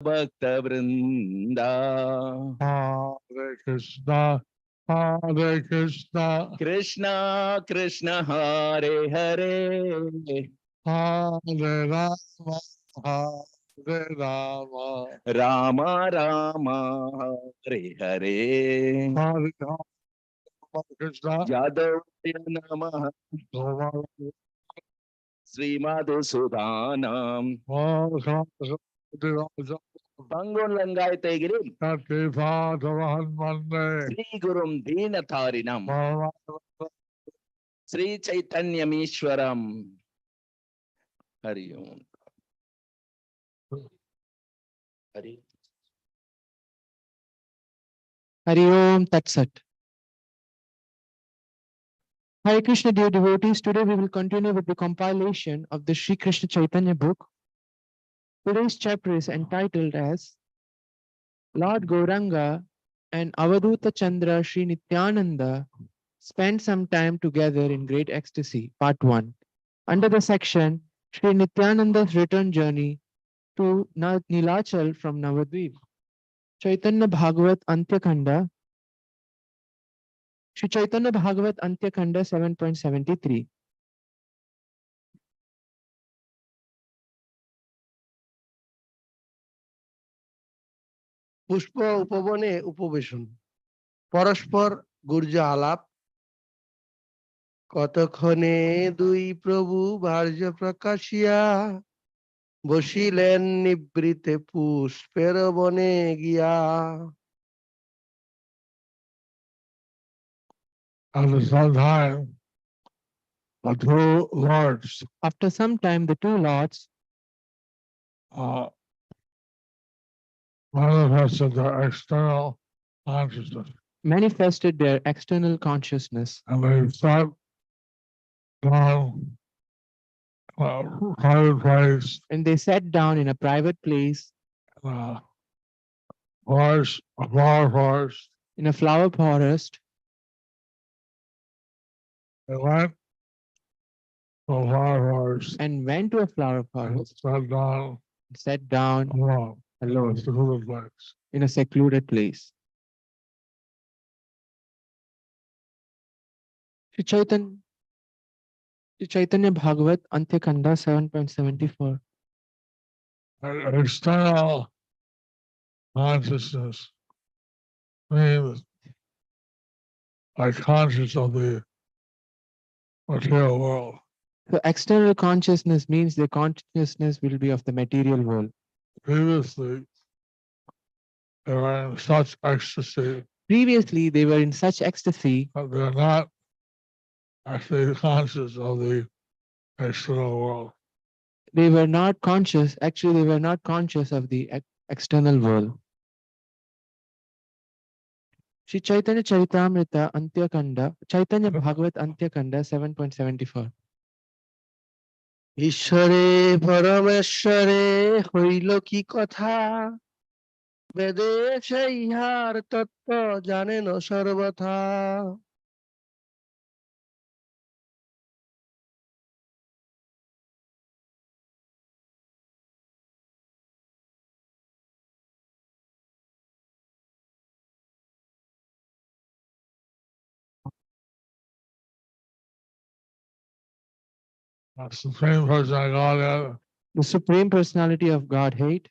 Bhakta Vrinda. Hare Krishna, Hare Krishna, Krishna Krishna Hare Hare. Hare Rama, Hare Rama, Rama Rama Hare Hare. Hare Rama, Krishna, Yadavaya Namaha Sri Madhusudanam. Pangon Langai Tegirim. Sri Gurum Dinatharinam. Sri Chaitanyamishwaram. Hari Om. Hari. Hari Om Tat Sat. Hare Krishna, dear devotees, today we will continue with the compilation of the Sri Krishna Chaitanya book. Today's chapter is entitled as Lord Gaurāṅga and Avadhūtacandra Sri Nityānanda spent some time together in great ecstasy, part 1. Under the section Sri Nityananda's return journey to Nilachal from Navadvip. Chaitanya Bhagavat Antyakhanda, Sri Chaitanya Bhagavat Antyakhanda 7.73. পুষ্প উপবনে উপবেশন, পরস্পর গুর্জা আলাপ, কতক্ষণে দুই প্রভু ভার্য প্রকাশিয়া বসিলেন নিবৃতে পুষ্পের বনে গিয়া। After some time, the two lords After some time, the two lords manifested their external consciousness, manifested their external consciousness, and they sat down in a private place and they sat down in a private place in a forest, a flower forest. in a flower forest. They went to a flower forest And went to a flower and forest, sat down alone alone in a secluded place. in a secluded place. Sri Chaitanya Bhagavat Antyakhanda 7.74. An external consciousness means like conscious of the material world. So external consciousness means the consciousness will be of the material world. Previously, they were in such ecstasy Previously, they were in such ecstasy that they're not actually conscious of the external world. they were not conscious, actually they were not conscious of the external world. Sri Chaitanya Charitamrita Antyakhanda, Chaitanya Bhagavat Antyakhanda 7.74. ঈশ্বরে পরমেশ্বরে হইল কি কথা, বেদে সেই ইহার তত্ত্ব জানেন সর্বথা। The Supreme Personality of Godhead The Supreme Personality of Godhead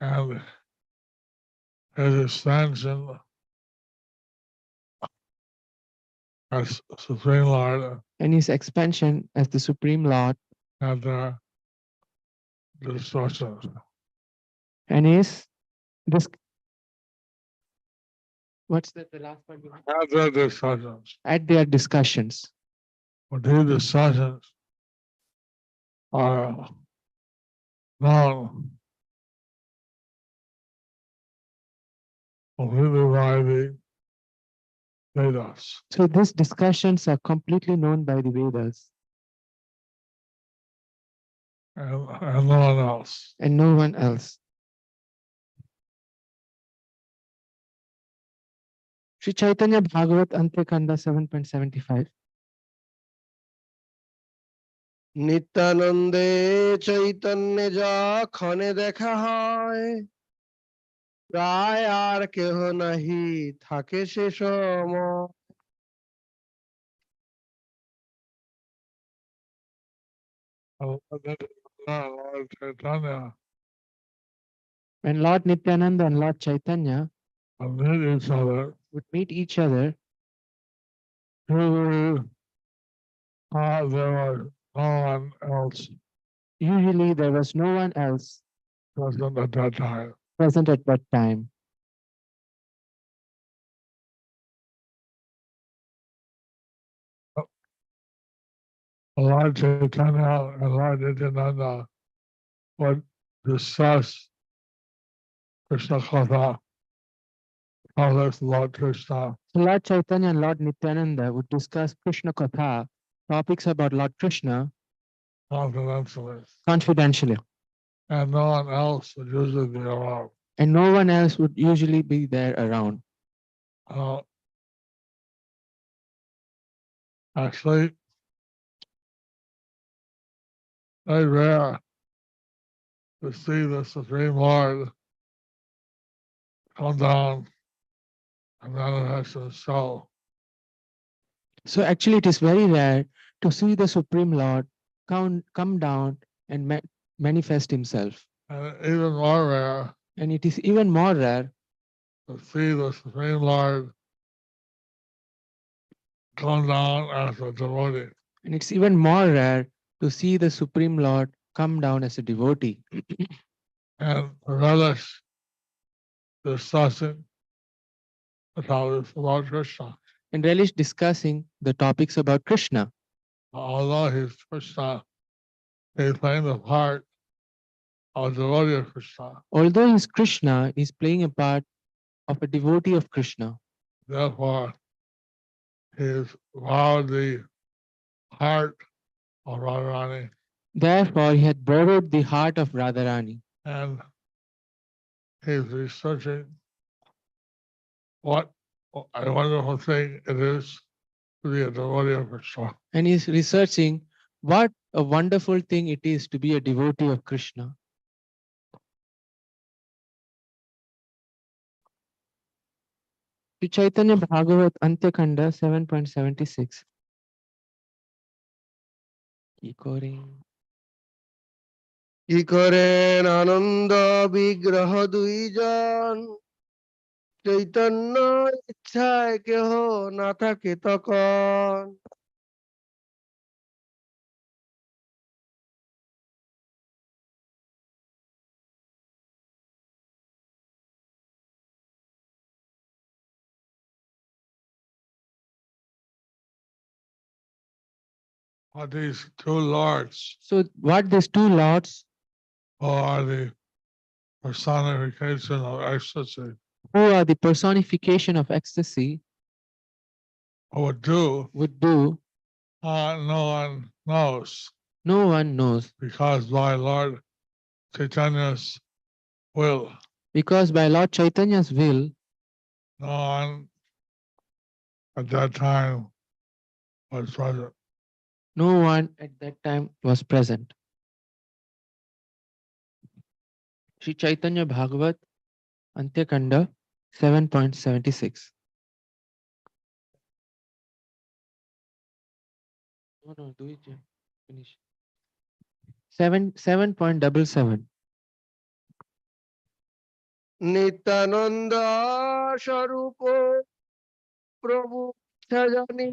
and his extension as Supreme Lord and his expansion as the Supreme Lord and their discussions. and his this what's the last part? At their discussions. At their discussions. But these discussions are known completely by the Vedas. So these discussions are completely known by the Vedas And no one else. and no one else. Sri Chaitanya Bhagavat Antyakhanda 7.75. নিত্যানন্দে চৈতন্যে যা ক্ষণে দেখা হয়, প্রায় আর কেহ নাহি থাকে সে সময়। Lord Chaitanya When Lord Nityananda and Lord Chaitanya meet each other, would meet each other, usually there was no one else usually there was no one else present at that time. present at that time. Lord Chaitanya and Lord Nityānanda would discuss Krishna Katha, topics Lord Krishna, So Lord Chaitanya and Lord Nityananda would discuss Krishna Katha, topics about Lord Krishna, confidentially, confidentially, and no one else would usually be around. and no one else would usually be there around. Uh, Actually, very rare to see the Supreme Lord come down and manifest himself. So actually, it is very rare to see the Supreme Lord come down and manifest himself. And even more rare And it is even more rare to see the Supreme Lord come down as a devotee. and it's even more rare to see the Supreme Lord come down as a devotee And relish discussing the topics about Krishna. and relish discussing the topics about Krishna. Although he's Krishna, he's playing the part of devotee of Krishna. Although he's Krishna, he's playing a part of a devotee of Krishna. Therefore, he's borrowed the heart of Radharani, Therefore, he had borrowed the heart of Radharani, and he's researching what a wonderful thing it is to be a devotee of Krishna. and he's researching what a wonderful thing it is to be a devotee of Krishna. Sri Chaitanya Bhagavat Antyakanda 7.76. কি করেন আনন্দ বিগ্রহ দুইজন, চৈতন্য ইচ্ছায় কেহ না থাকে তখন। What these two lords So what these two lords, who are the personification of ecstasy who are the personification of ecstasy, would do, would do, no one knows, no one knows, because by Lord Chaitanya's will, because by Lord Chaitanya's will, no one at that time was present. no one at that time was present. Sri Chaitanya Bhagavat Antyakanda 7.76. No, do it. Finish. 7.77. Nityananda স্বরূপ প্রভু জানি,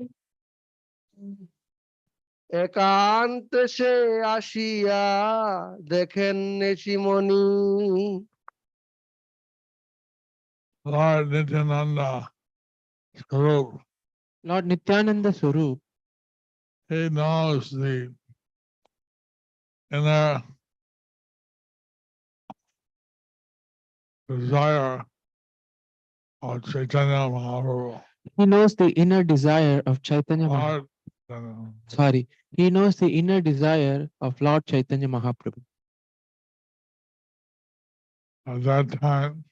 একান্ত সে আসিয়া দেখেন নেশিমণি। Lord Nityānanda Swarup, Lord Nityananda Swarup, he knows the inner desire of Chaitanya Mahaprabhu. he knows the inner desire of Chaitanya Mahaprabhu. Lord, Sorry, he knows the inner desire of Lord Chaitanya Mahaprabhu. at that time,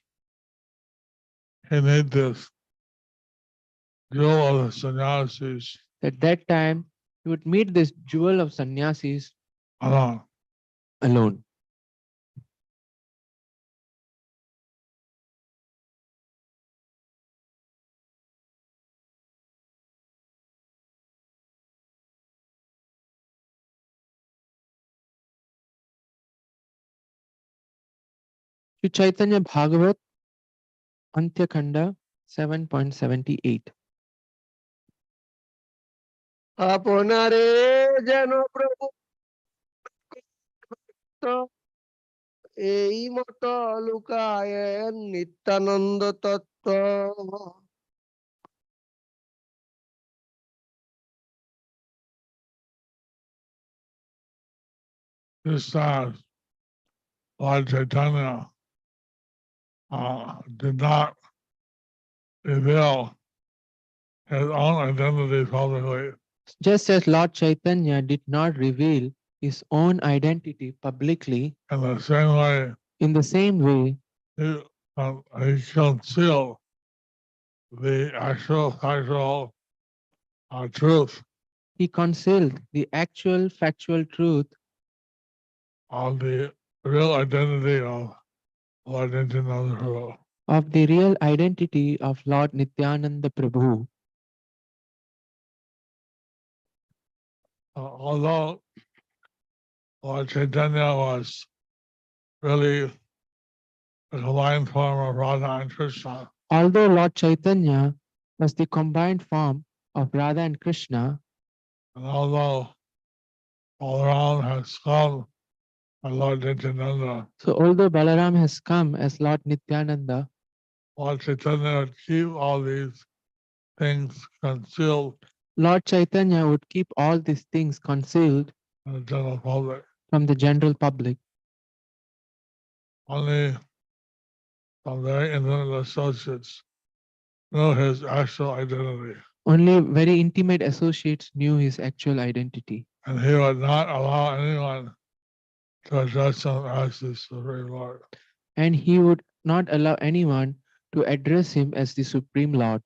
he made this jewel of the sannyasis At that time, he would meet this jewel of sannyasis alone. alone. Sri Chaitanya Bhagavat, Antyakanda 7.78. আপনারে যেন প্রভু এই মত লুকায় নিত্যানন্দ তত্ত্ব। This time, Lord Chaitanya did not reveal his own identity publicly. Just as Lord Chaitanya did not reveal his own identity publicly, In the same way, in the same way, he concealed the actual factual truth he concealed the actual factual truth of the real identity of Lord Nityānanda Prabhu. of the real identity of Lord Nityānanda Prabhu. Although Lord Chaitanya was really the combined form of Radha and Krishna, Although Lord Chaitanya was the combined form of Radha and Krishna, and although Balaram has come as Lord Nityānanda, so although Balaram has come as Lord Nityananda, Lord Chaitanya would keep all these things concealed Lord Chaitanya would keep all these things concealed from the general public. from the general public. Only some very intimate associates know his actual identity, Only very intimate associates knew his actual identity, and he would not allow anyone to address him as the Supreme Lord. and he would not allow anyone to address him as the Supreme Lord,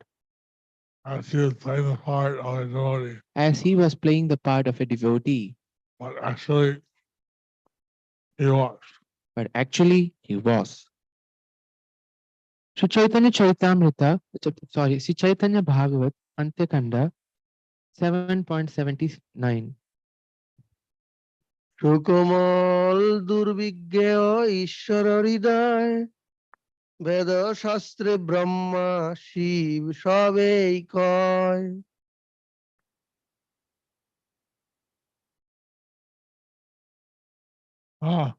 As he was playing the part of a devotee, as he was playing the part of a devotee, but actually he was. but actually he was. Sri Chaitanya Charitamrita, Sri Chaitanya Bhagavat, Antyakanda 7.79. সুকোমল দুর্বিজ্ঞেয় ঈশ্বর হৃদয় বেদ শাস্ত্রে ব্রহ্মা শিব সবেই কয়। Ah,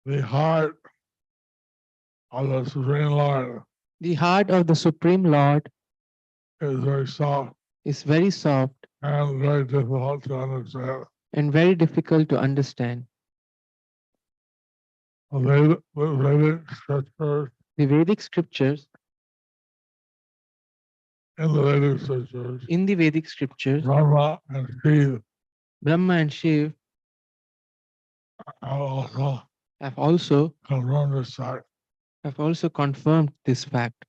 the heart of the Supreme Lord The heart of the Supreme Lord is very soft is very soft and very difficult to understand. and very difficult to understand. The Vedic scriptures, The Vedic scriptures, in the Vedic scriptures, Brahma and Shiva Brahma and Shiv also have also confirmed this fact. confirmed this fact.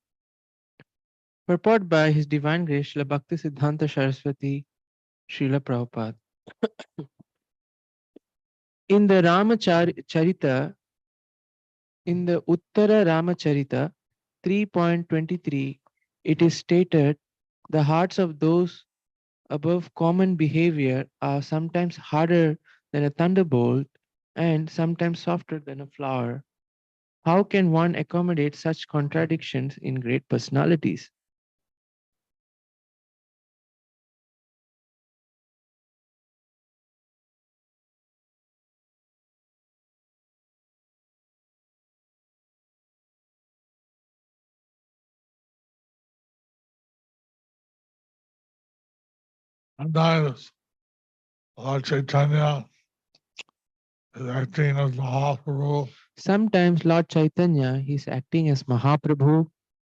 Purport by His Divine Grace Srila Bhakti Siddhanta Saraswati Srila Prabhupada. In the Ramacharita, in the Uttara Ramacharita 3.23, it is stated, the hearts of those above common behavior are sometimes harder than a thunderbolt and sometimes softer than a flower. How can one accommodate such contradictions in great personalities? Sometimes Lord Chaitanya is acting as Mahaprabhu, Sometimes Lord Chaitanya is acting as Mahaprabhu,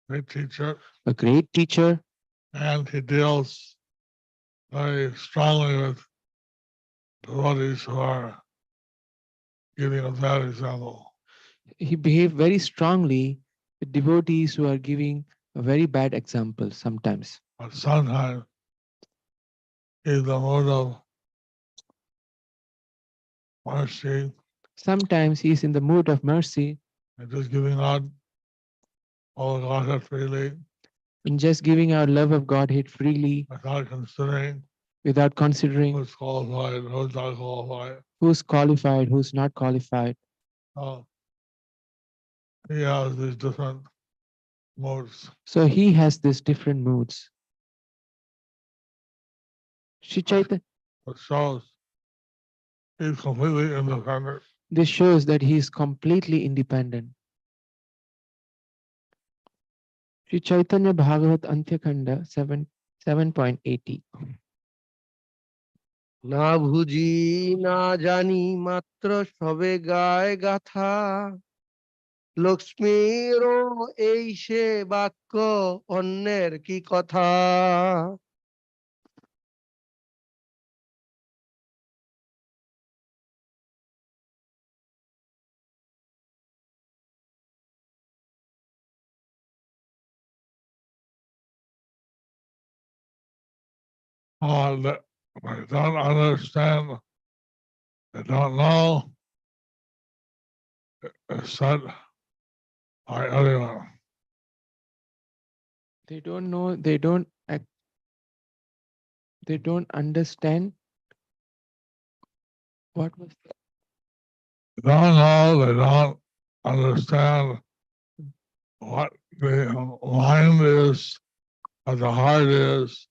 great teacher, a great teacher, and he deals very strongly with devotees who are giving a bad example. he behaved very strongly with devotees who are giving a very bad example sometimes. But sometimes he's the mood of mercy Sometimes he is in the mood of mercy and just giving out all Godhead freely, in just giving our love of Godhead freely, without considering without considering who's qualified, who's not qualified. who's qualified, who's not qualified. He has these different modes. So he has these different moods. Sri Chaitanya, It shows he's completely independent. this shows that he is completely independent. Sri Chaitanya Bhagavat Antyakanda 7.80. না বুঝি না জানি মাত্র সবে গায় গাথা লক্ষ্মীরও এই সে বাক্য অন্যের কি কথা That they don't understand, they don't know, it's said by everyone. They don't know, they don't understand. What was that? They don't know, they don't understand what the mind is, what the heart is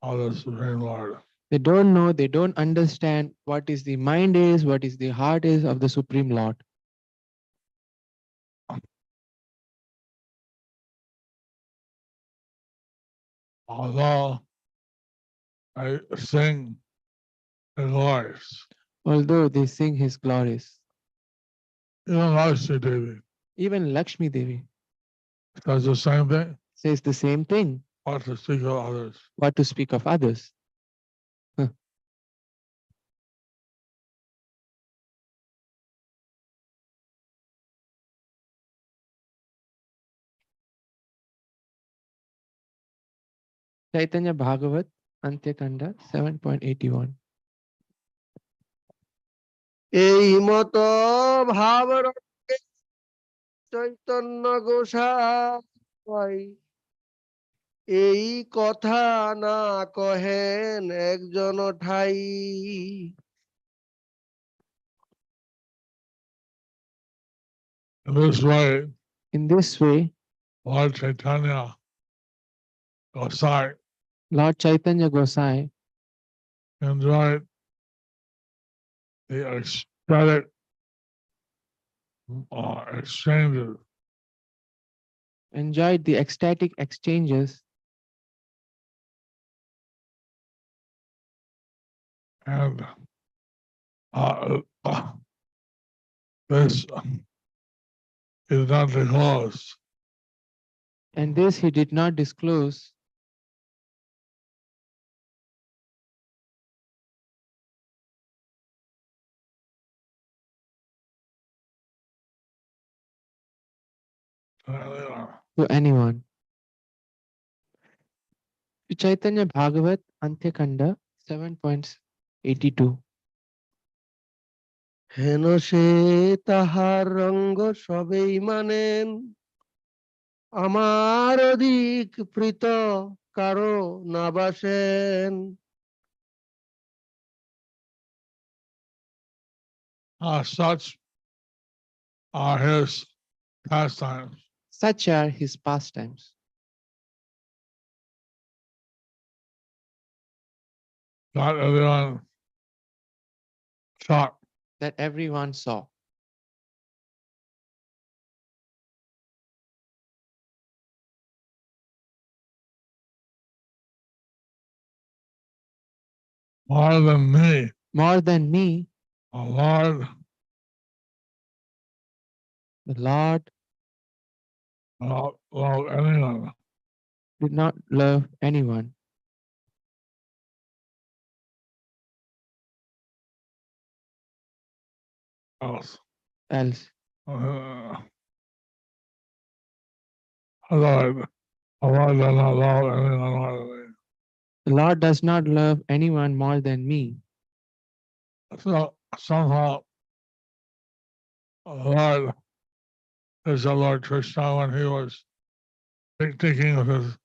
of the Supreme Lord. They don't know, they don't understand what is the mind is, what is the heart is of the Supreme Lord. Although I sing His glories, Although they sing his glories. even Lakshmi Devi Even Lakshmi Devi does the same thing, says the same thing. what to speak of others. What to speak of others? Chaitanya Bhagavat Antyakanda 7.81. এই মত ভাব রঙ্গে চৈতন্য গোসাই এই কথা না কহেন একজন ঠাই In this way, In this way, Lord Chaitanya Gosai Lord Chaitanya Gosai enjoyed the ecstatic exchanges enjoyed the ecstatic exchanges and this is not disclosed. and this he did not disclose. To anyone. Sri Chaitanya Bhagavat Antyakanda 7.82. হেন সে তাহার রঙ্গ সবেই মানেন আমার অধিক প্রীত কারো না বাসেন Such are his pastimes. Such are his pastimes. Not everyone thought. That everyone saw. More than me, More than me, the Lord the Lord not love anyone. did not love anyone Else. else. Lord does not love anyone more than me. The Lord does not love anyone more than me. So somehow the Lord is the Lord Krishna when he was picnicking with his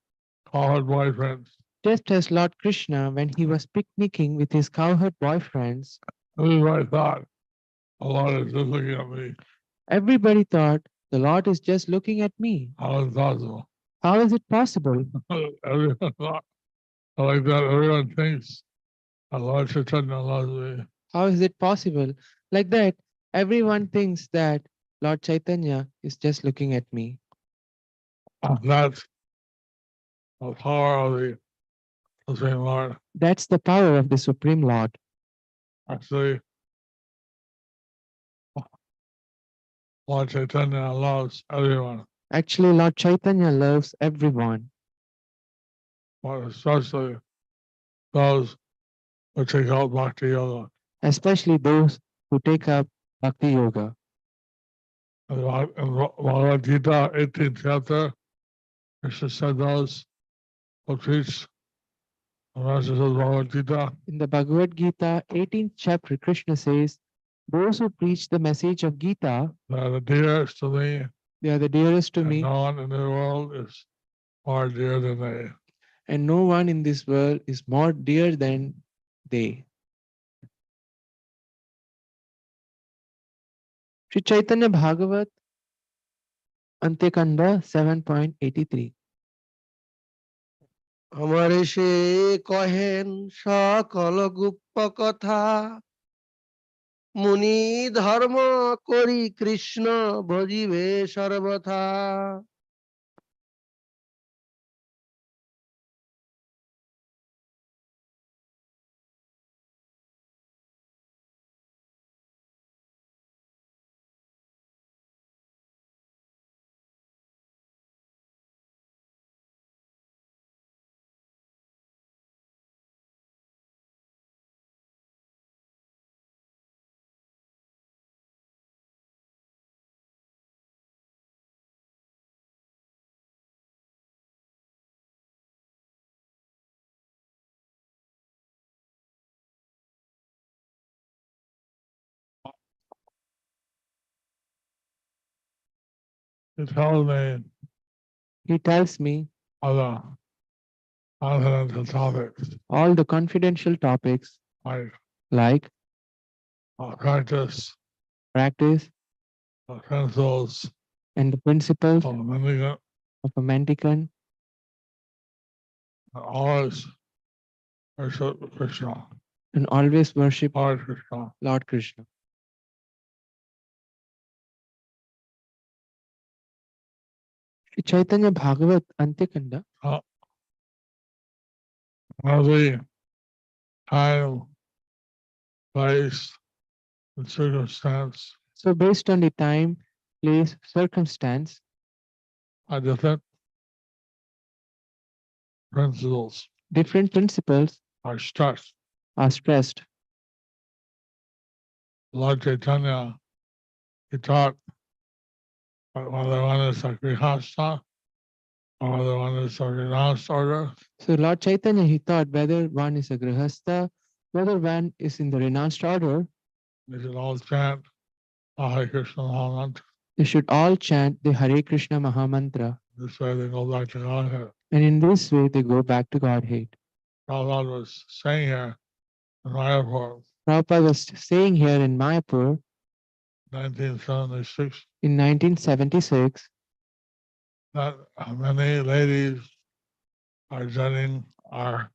college boyfriends. Just as Lord Krishna, when he was picnicking with his cowherd boyfriends, Everybody thought a lot is just looking at me. everybody thought the Lord is just looking at me. How is it possible? How is it possible? Everyone thought like that. Everyone thinks Lord Chaitanya loves me. How is it possible? Like that, everyone thinks that Lord Chaitanya is just looking at me. That's the power of the Supreme Lord. That's the power of the Supreme Lord. Actually, Lord Chaitanya loves everyone, Actually, Lord Chaitanya loves everyone, but especially those who take out Bhakti Yoga. especially those who take up Bhakti Yoga. In Bhagavad Gita, 18th chapter, Krishna said those who teach the message of Bhagavad Gita, In the Bhagavad Gita, 18th chapter, Krishna says, those who preach the message of Gita, they are the dearest to me, they are the dearest to and me, no one in the world is more dear than they. and no one in this world is more dear than they. Sri Chaitanya Bhagavat, Antyakanda 7.83. আমারে সে কহেন সকল গুপ্ত কথা মুনি ধর্ম করি Krishna ভজিবে সর্বথা He tells me He tells me other confidential topics all the confidential topics like like practice, practice principles and the principles of mendicant, of a mendicant, and always worship Krishna, and always worship Lord Krishna. Lord Krishna. Sri Chaitanya Bhagavat Antyakanda, Every time, place, and circumstance so based on the time, place, circumstance, are different principles different principles are stressed. are stressed. Lord Chaitanya, he taught whether one is a grihastha or whether one is a renounced order, So Lord Chaitanya, he taught whether one is a grihastha, whether one is in the renounced order, they should all chant the Hare Krishna Mahamantra. they should all chant the Hare Krishna Mahamantra. This way they go back to Godhead. And in this way, they go back to Godhead. Prabhupada was saying here in Mayapur, Prabhupada was saying here in Mayapur 1976, in 1976 that many ladies are joining our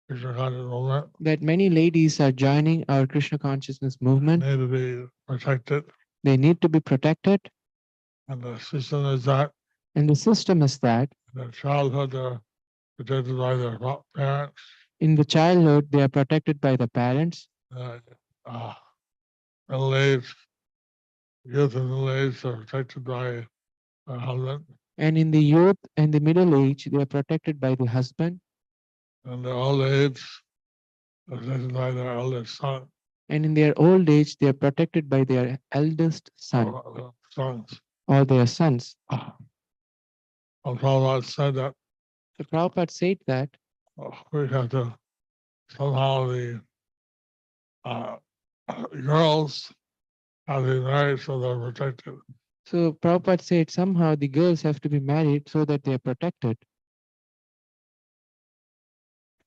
Krishna conscious movement. that many ladies are joining our Krishna consciousness movement. Need to be protected, They need to be protected. and the system is that And the system is that in their childhood they're protected by their parents. in the childhood, they are protected by the parents. Middle age, youth and middle age are protected by their husband. And in the youth and the middle age, they are protected by the husband. And the old age, they're protected by their eldest son. And in their old age, they are protected by their eldest son Or sons. or their sons. Prabhupada said that So Prabhupada said that we have to somehow the girls have to be married so they're protected. So Prabhupada said somehow the girls have to be married so that they are protected.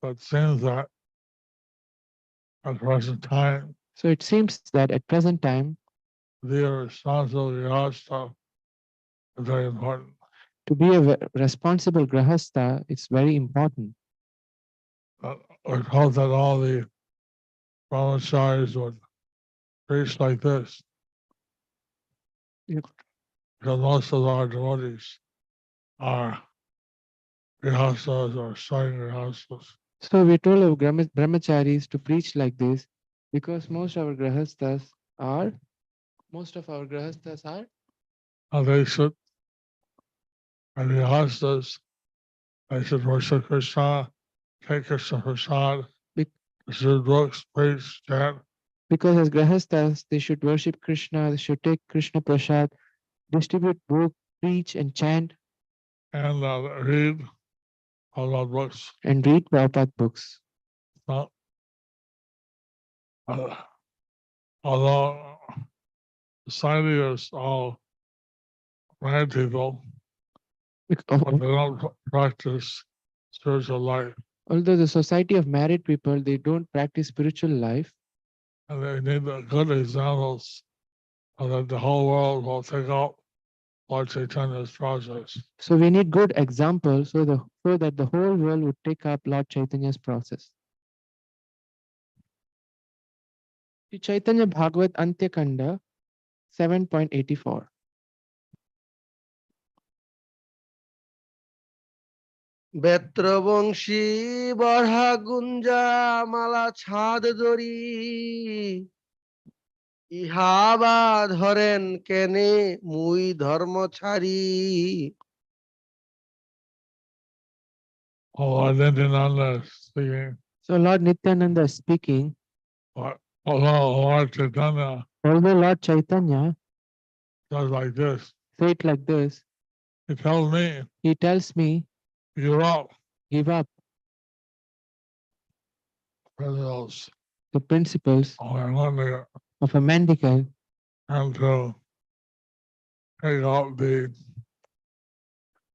But it seems that at present time, So it seems that at present time, the responsibility stuff is very important. to be a responsible grahastha is very important. We're told that all the brahmacharis would preach like this. Yep. Because most of our devotees are grihastas or studying grihastas. So we told our brahmacharis to preach like this because most of our grahasthas are, And they should, and grihastas, they should worship Krishna, take Krishna prasad, Bec- should books, preach, chant, because as grahasthas they should worship Krishna, they should take Krishna prasad, distribute book, preach and chant, and read all our books. and read Prabhupada books. Not, although society is all mad people, but they don't practice spiritual life. Although the society of married people, they don't practice spiritual life, And they need good examples so that the whole world will take up Lord Chaitanya's process. so we need good examples so that the whole world would take up Lord Chaitanya's process. Sri Chaitanya Bhagavat Antyakanda 7.84. বেত্রবংশী বরহা Gunja মালা ছাদ দড়ি ইহাবা ধরেন কেনে মুই ধর্ম ছাড়ি Lord Nityānanda speaking, So Lord Nityānanda is speaking. although Lord Chaitanya Although Lord Chaitanya does like this, said it like this, he tells me, he tells me, give up give up principles the principles of a mendicant of a mendicant and to take up the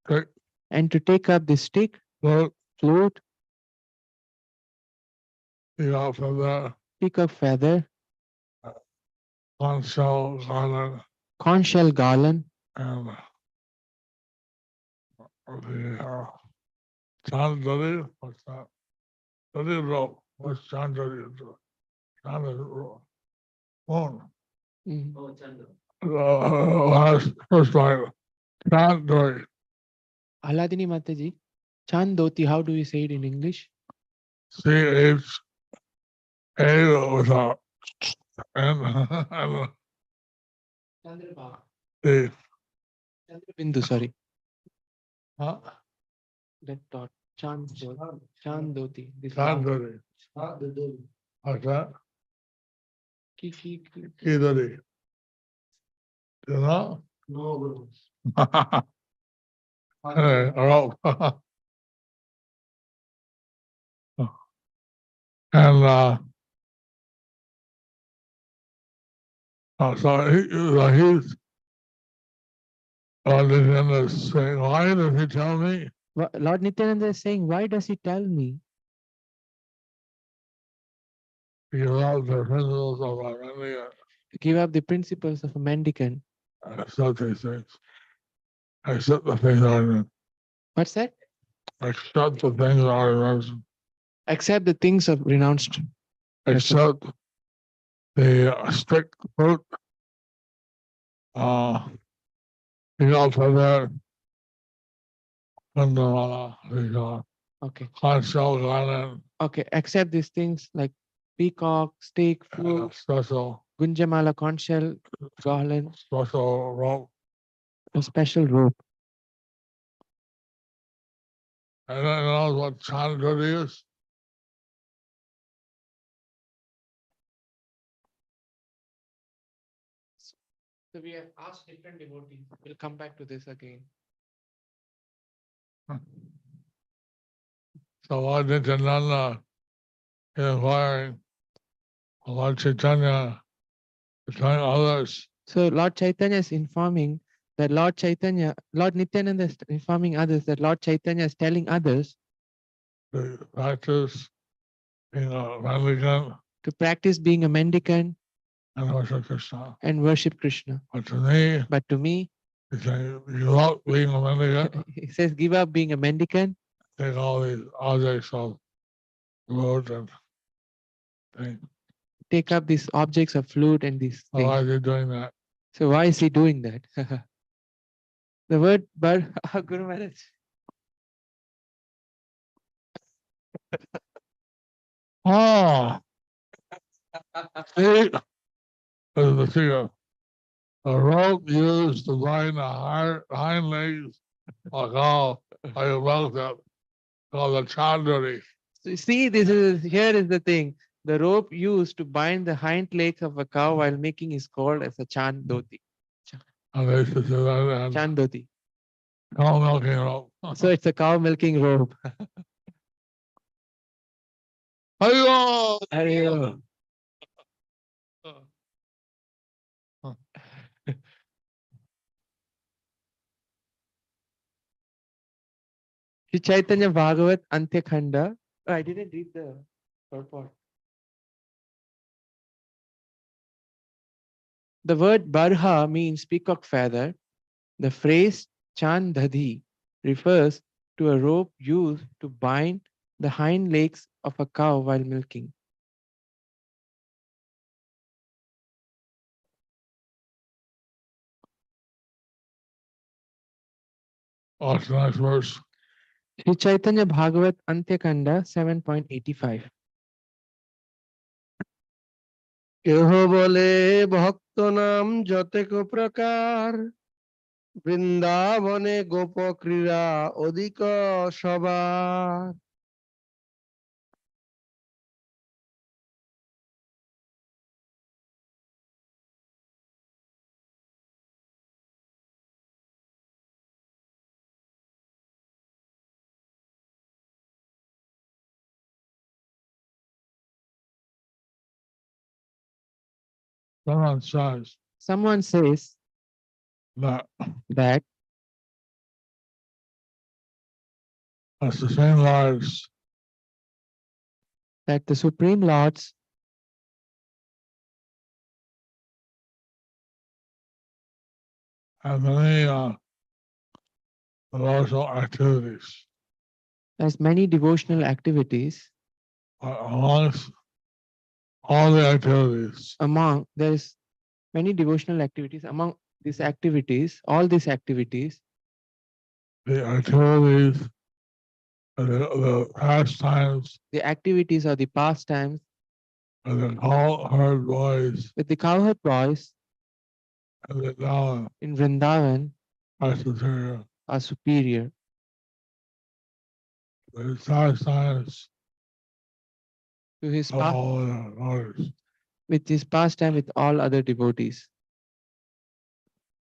stick, and to take up the stick, flute, pick up from the pick up feather, conch shell garland, conch shell garland, and the chandali, what's that? Dali rope, what's chandali? Chandali rope. Moon. Last first line, chandali. Aladini Mataji, Chandoti, how do we say it in English? CHA without and the Bindu, sorry. huh? That dot. Chandoti. This Chandali. What's that? Ki. Kidali. You know? No, Guru. Hey, rope. And so he's saying, why does he tell me? Lord Nityananda is saying, why does he tell me? He allows the principles of our mendicant. To give up the principles of a mendicant. Accept these things. Accept the things that are What's that? accept the things that are renounced. Accept the things of renounced. Accept the strict fruit. You know, for that, and the Okay. conch shell garland, Okay. Accept these things like peacock, stick, flute, special gunjamala, conch shell, garland, special rope. a special rope. And then knows what chandali is. So we have asked different devotees. We'll come back to this again. So Lord Nityānanda is inquiring Lord Chaitanya to tell others So Lord Chaitanya is informing that Lord Chaitanya, Lord Nityananda is informing others that Lord Chaitanya is telling others to practice being a mendicant to practice being a mendicant and worship Krishna. and worship Krishna. But to me, But to me, he's saying, you love being a mendicant, he says, give up being a mendicant, take all these objects of road and things. take up these objects of flute and these So why things. are you doing that? So why is he doing that? The word bar, Guru Maharaj. Oh, see, this is the figure. A rope used to bind the hind legs of a cow by a welcome called a chandari. So see, this is here is the thing. The rope used to bind the hind legs of a cow while making is called as a chandoti. And they used to do that and Chandoti. cow milking rope. So it's a cow milking rope. Hey-yo! Hare Sri Chaitanya Bhagavat Antyakhanda. Oh, I didn't read the purport. The word barha means peacock feather. The phrase chandadhi refers to a rope used to bind the hind legs of a cow while milking. Oh, it's a nice verse. Sri Chaitanya Bhagavat Antyakhanda 7.85. কেহ বলে ভক্ত নাম যতেক প্রকার বৃন্দাবনে গোপ ক্রীড়া অধিক সবার Someone says Someone says that that that's the same lives the Supreme Lords have many devotional activities. has many devotional activities. Amongst all the activities, Among there is many devotional activities. Among these activities, all these activities, the activities, the pastimes, the activities or the pastimes and the cowherd boys, with the cowherd boys and the down in Vrindavan are superior. are superior. The pastimes To his of all the others. with his pastime with all other devotees.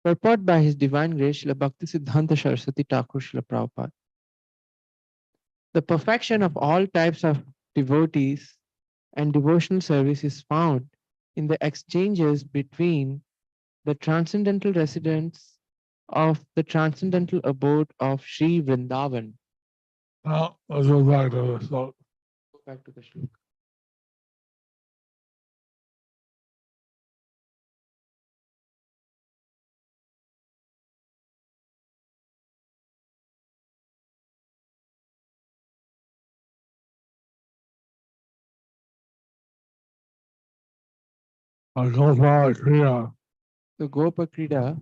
Purport by His Divine Grace, Srila Bhakti Siddhanta Saraswati Thakur Srila Prabhupada. The perfection of all types of devotees and devotional service is found in the exchanges between the transcendental residents of the transcendental abode of Sri Vrindavan. Now, let's go back to this. So, Go back to the shloka. Gopal Kriya, The Gopa Krida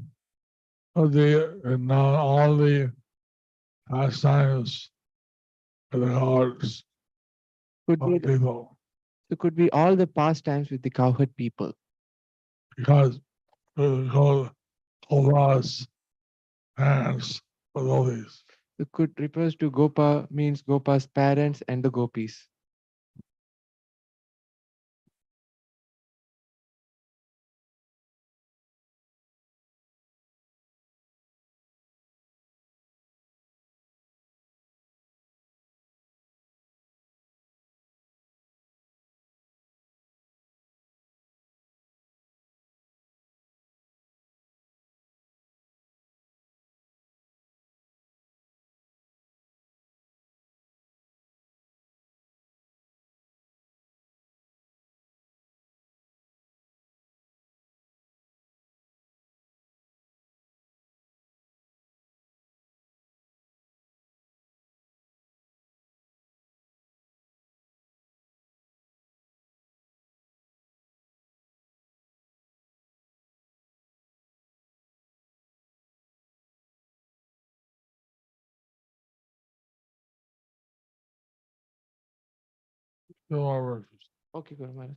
and now all the pastimes of the gods could be, of people. it could be all the pastimes with the cowherd people. Because Gopal's parents were devotees. It could refers to Gopa means Gopa's parents and the gopis. Two more verses. Okay, Guru Maharaj.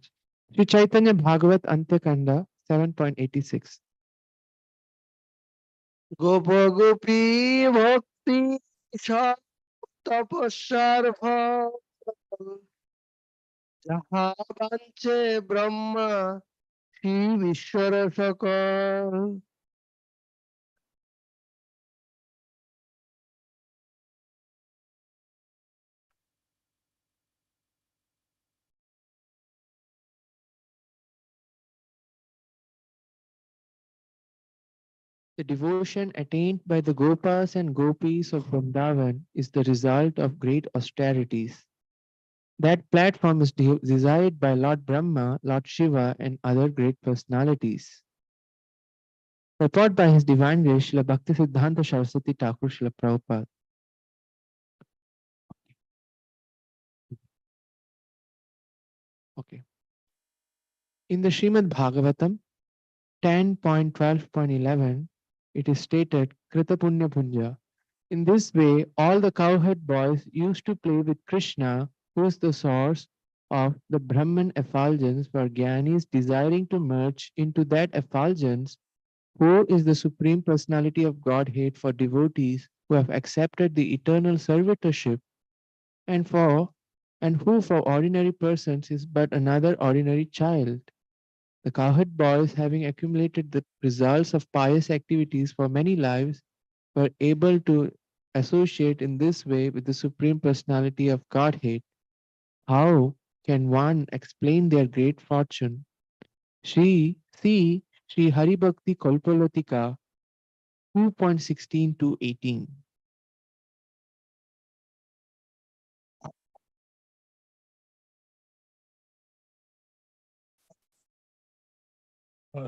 Sri Chaitanya Bhagavat Antyakanda 7.86. গোপ গোপী ভক্তি সব তপস্যার ফল যাহা বাঞ্ছে ব্রহ্মা শিব ঈশ্বর সকল The devotion attained by the Gopas and Gopis of Vrindavan is the result of great austerities. That platform is desired by Lord Brahma, Lord Shiva, and other great personalities. Purport by His Divine Grace, Srila Bhaktisiddhanta Saraswati Thakur Srila Prabhupada. Okay. In the Srimad Bhagavatam 10.12.11, it is stated, Krita Punya Punja. In this way, all the cowherd boys used to play with Krishna, who is the source of the Brahman effulgence for Gyanis desiring to merge into that effulgence, who is the Supreme Personality of Godhead for devotees who have accepted the eternal servitorship, and who for ordinary persons is but another ordinary child. The cowherd boys, having accumulated the results of pious activities for many lives, were able to associate in this way with the Supreme Personality of Godhead. How can one explain their great fortune? Sri Hari Bhakti Kalpalatika 2.16 to 18.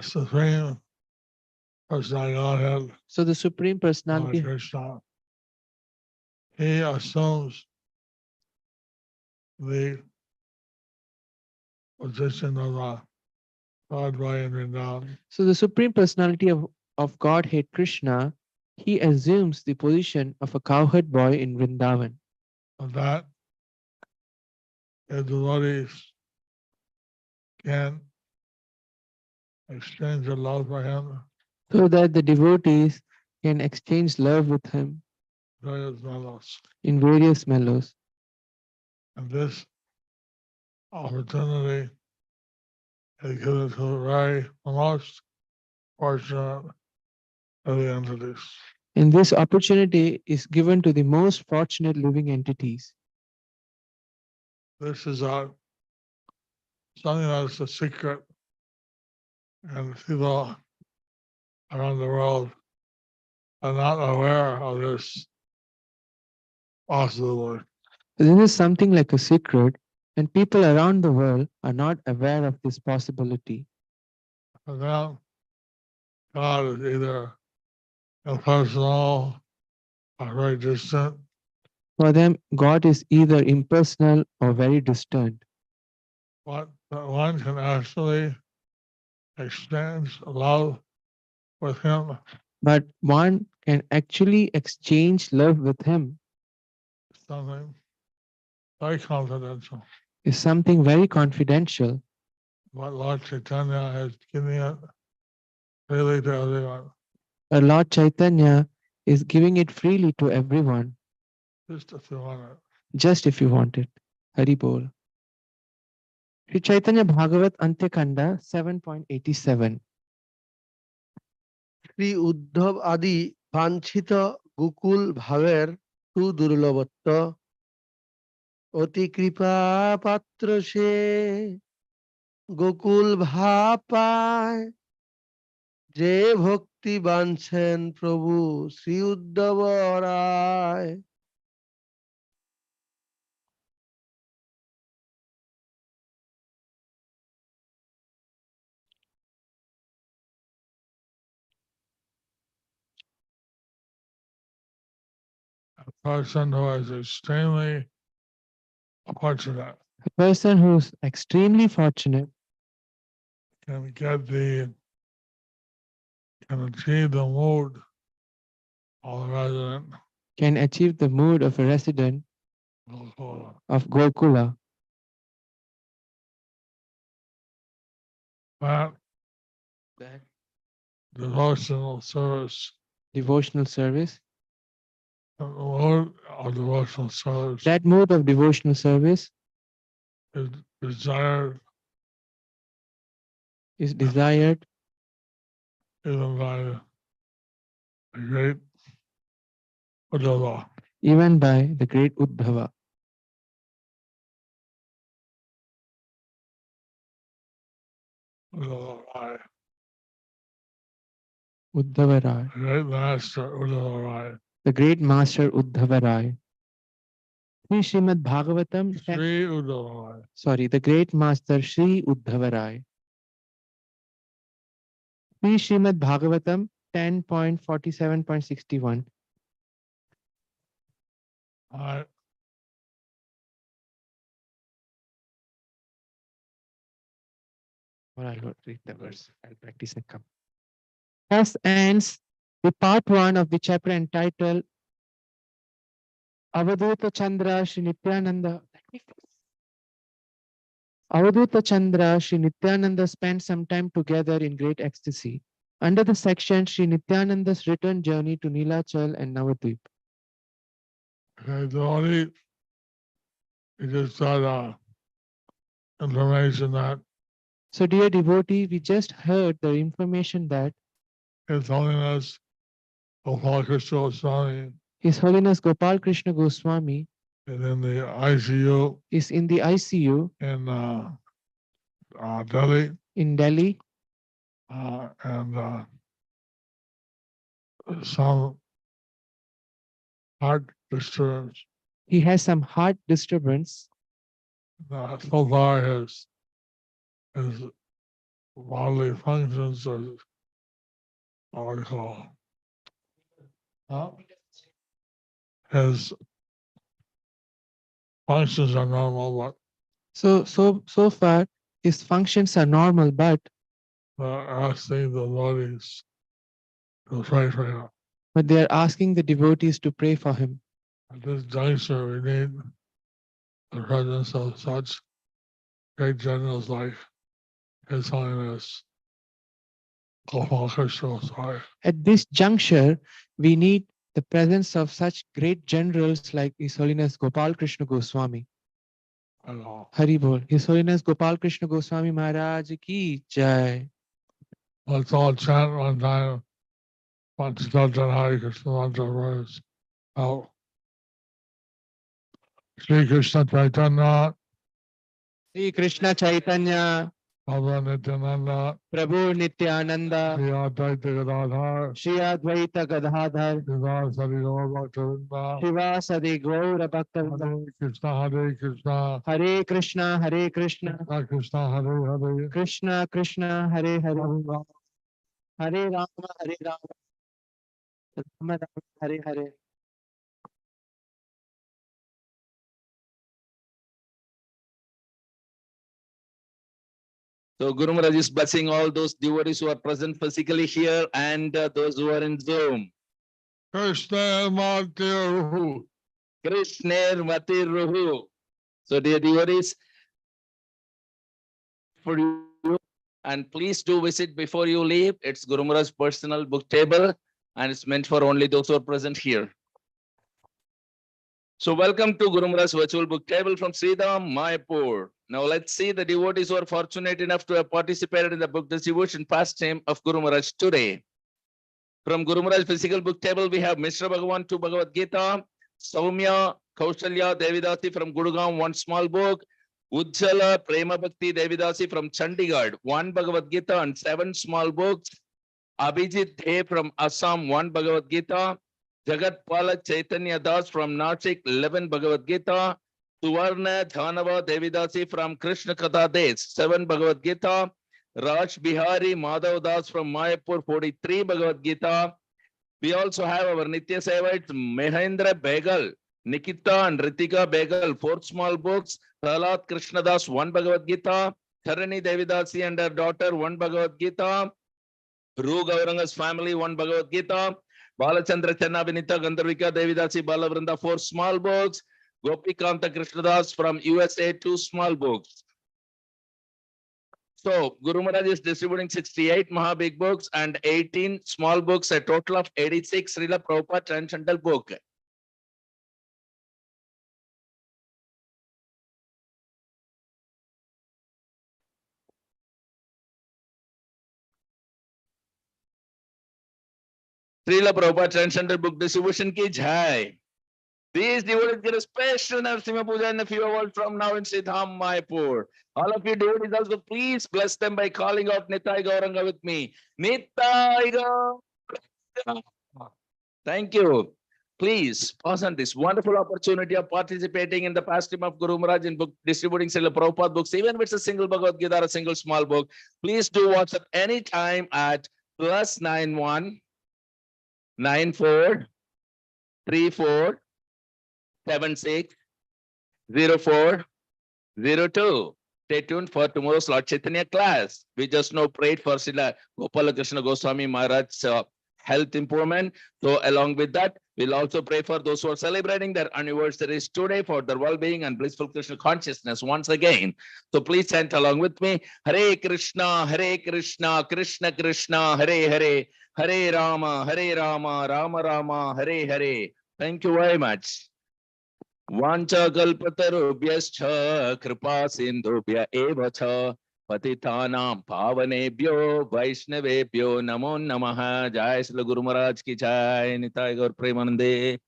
Supreme Personality Godhead, So the Supreme Lord Personality, Krishna, he assumes the position of the God boy in Vrindavan. so the Supreme Personality of Godhead Krishna, he assumes the position of a cowherd boy in Vrindavan. Of that, the devotees can exchange their love for him, So that the devotees can exchange love with him various mellows. in various mellows. And this opportunity is given to the very most fortunate of the entities. And this opportunity is given to the most fortunate living entities. This is something that's a secret, and people around the world are not aware of this possibility. This is something like a secret, and people around the world are not aware of this possibility. For them, God is either impersonal or very distant, For them, God is either impersonal or very distant. but that one can actually exchange love with Him. But one can actually exchange love with Him Something very confidential. is something very confidential. What Lord Chaitanya is giving it freely to everyone, But Lord Chaitanya is giving it freely to everyone, just if you want it. just if you want it. Hari Bol. Sri Chaitanya Bhagavat Antyakanda 7.87. Shri Uddhav আদি বাঞ্ছিত গোকুল ভাবের সুদুর্লভত্ব অতি কৃপা পাত্র সে গোকুল ভাব পায় যে ভক্তি বাঞ্ছেন প্রভু শ্রী উদ্ধব রায় A person who is extremely fortunate A person who's extremely fortunate can achieve the mood of a resident can achieve the mood of a resident of of Gokula. that That devotional service, devotional service, the mode of devotional service that mode of devotional service is desired is desired even by the great Uddhava. even by the great Uddhava. Uddhava Rai, Uddhava Rai, the great master Uddhava Rai. the great master Uddhava Rai. Sri Srimad Bhagavatam, Sri Uddhava Rai. sorry, the great master Sri Uddhava Rai. Sri Srimad Bhagavatam 10.47.61. I Or I'll not read the verse. I'll practice and come. Thus ends the part 1 of the chapter entitled Avadhūtacandra Sri Nityānanda. Avadhūtacandra Sri Nityānanda spent some time together in great ecstasy. Under the section Sri Nityananda's return journey to Nilachal and Navadvip. okay, the only we just got information that So, dear devotee, we just heard the information that His Holiness Gopal Krishna Swami His Holiness Gopal Krishna Goswami is in the ICU is in the ICU in Delhi, in Delhi and some heart disturbance. he has some heart disturbance. So far, his bodily functions are what we call his functions are normal, but So far, his functions are normal, but asking the devotees to pray for him. they are asking the devotees to pray for him. At this juncture, we need the presence of such great generals like His Holiness Gopal Krishna Swami. At this juncture, we need the presence of such great generals like His Holiness Gopal Krishna Goswami. And all. Hari Bol. His Holiness Gopal Krishna Goswami Maharaj ki jai. Let's all chant one time. Panchatattva Hare Krishna mantra verse out. Sri Krishna Chaitanya, Sri Krishna Chaitanya, Prabhu Nityānanda, Prabhu Nityānanda, Sri Advaita Gadadhar, Shri Advaita Gadadhar, Srivas Hari Gaur Bhaktavinda, Shivasadi Gaura Bhaktavinda, Hare Krishna, Hare Krishna, Hare Krishna, Krishna Hare Hare, Krishna Krishna, Hare Hare, Hare Rama, Hare Rama, Hare Rama, Rama Rama, Hare Hare. So Guru Maharaj is blessing all those devotees who are present physically here and those who are in Zoom. Krishna Matiru. Krishner Mati Ruhu. So dear devotees, for you, and please do visit before you leave. It's Guru Maharaj's personal book table and it's meant for only those who are present here. So welcome to Guru Maharaj's virtual book table from Sridham, Mayapur. Now let's see the devotees who are fortunate enough to have participated in the book distribution pastime of Guru Maharaj today. From Guru Maharaj's physical book table, we have Mishra Bhagavan, 2 Bhagavad Gita, Saumya, Kaushalya, Devidasi from Gurgaon, 1 small book, Ujjala, Prema Bhakti, Devidasi from Chandigarh, 1 Bhagavad Gita and 7 small books, Abhijit Dey from Assam, 1 Bhagavad Gita, Jagat Palak Chaitanya Das from Nashik, 11 Bhagavad Gita, Suvarna Dhanava Devidasi from Krishna Katha Des, 7 Bhagavad Gita, Raj Bihari Madhav Das from Mayapur, 43 Bhagavad Gita. We also have our Nitya Sevites, Mahendra Begal, Nikita and Ritika Begal, 4 small books, Prahlad Krishnadas, 1 Bhagavad Gita, Tharani Devidasi and her daughter, 1 Bhagavad Gita, Ru Gaurāṅga's family, 1 Bhagavad Gita, Balachandra Channa Vinita Gandharvika Devidasi Balavrinda, 4 small books, Gopikanta Krishnadas from USA, 2 small books. So Guru Maharaj is distributing 68 Maha Big books and 18 small books, a total of 86 Srila Prabhupada Transcendental book. Srila Prabhupada Transcendental book distribution ki jai. These devotees get a special Narasimha Puja in a few hours from now in Siddham, Mayapur. All of you devotees also please bless them by calling out Nitai Gaurāṅga with me. Nitai Gaurāṅga. Thank you. Please pass on this wonderful opportunity of participating in the pastime of Guru Maharaj in book distributing Srila Prabhupada books, even if it's a single Bhagavad Gita or a single small book. Please do WhatsApp anytime at +91 94 34 76 04 02. Stay tuned for tomorrow's Lord Chaitanya class. We just now prayed for Srila Gopala Krishna Goswami Maharaj's health improvement. So along with that, we'll also pray for those who are celebrating their anniversaries today for their well-being and blissful Krishna consciousness once again. So please chant along with me. Hare Krishna, Krishna Krishna, Hare Hare, Hare Rama, Rama Rama, Hare Hare. Thank you very much. Vancha kalpatarubhyascha kripa sindhubhya eva cha patitanam pavanebhyo vaishnavebhyo namo namaha. Jai Srila Guru Maharaj ki jai. Nitai Gaur Premanande.